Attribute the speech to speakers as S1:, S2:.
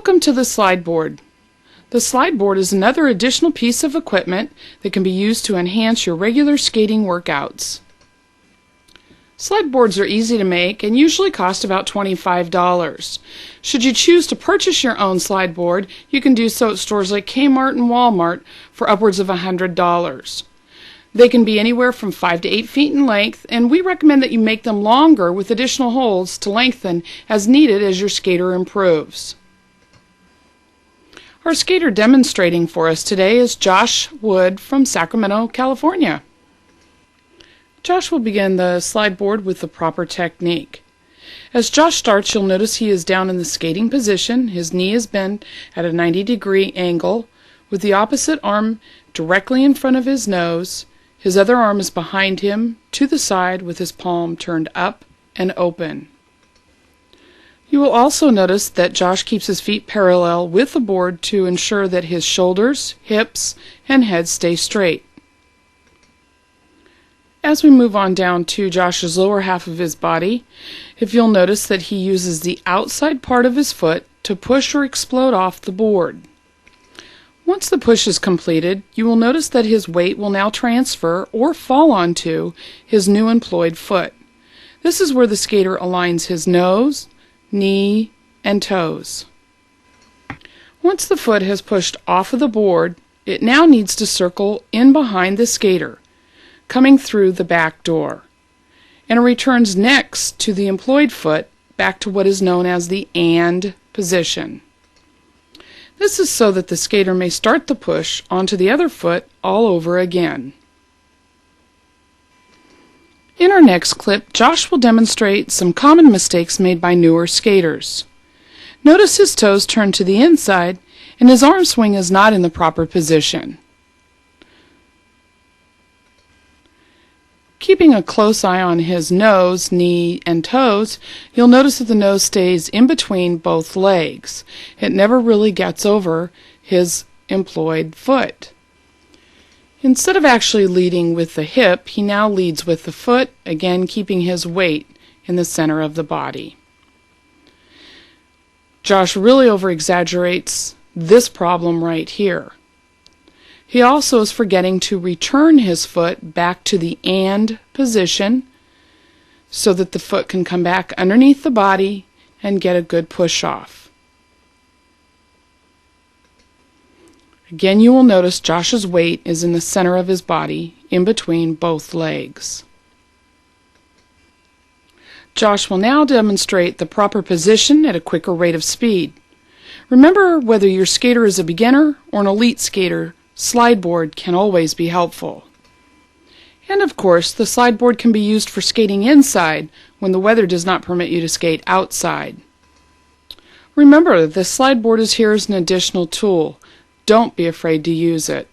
S1: Welcome to the slide board. The slide board is another additional piece of equipment that can be used to enhance your regular skating workouts. Slide boards are easy to make and usually cost about $25. Should you choose to purchase your own slide board, you can do so at stores like Kmart and Walmart for upwards of $100. They can be anywhere from 5 to 8 feet in length, and we recommend that you make them longer with additional holes to lengthen as needed as your skater improves. Our skater demonstrating for us today is Josh Wood from Sacramento, California. Josh will begin the slide board with the proper technique. As Josh starts, you'll notice he is down in the skating position. His knee is bent at a 90-degree angle with the opposite arm directly in front of his nose. His other arm is behind him to the side with his palm turned up and open. You will also notice that Josh keeps his feet parallel with the board to ensure that his shoulders, hips, and head stay straight. As we move on down to Josh's lower half of his body, if you'll notice that he uses the outside part of his foot to push or explode off the board. Once the push is completed, you will notice that his weight will now transfer or fall onto his new employed foot. This is where the skater aligns his nose, knee, and toes. Once the foot has pushed off of the board, it now needs to circle in behind the skater, coming through the back door, and it returns next to the employed foot back to what is known as the "and" position. This is so that the skater may start the push onto the other foot all over again. In our next clip, Josh will demonstrate some common mistakes made by newer skaters. Notice his toes turn to the inside and his arm swing is not in the proper position. Keeping a close eye on his nose, knee, and toes, you'll notice that the nose stays in between both legs. It never really gets over his employed foot. Instead of actually leading with the hip, he now leads with the foot, again keeping his weight in the center of the body. Josh really over-exaggerates this problem right here. He also is forgetting to return his foot back to the "and" position so that the foot can come back underneath the body and get a good push off. Again, you will notice Josh's weight is in the center of his body, in between both legs. Josh will now demonstrate the proper position at a quicker rate of speed. Remember, whether your skater is a beginner or an elite skater, slide board can always be helpful. And of course, the slide board can be used for skating inside when the weather does not permit you to skate outside. Remember, the slide board is here as an additional tool. Don't be afraid to use it.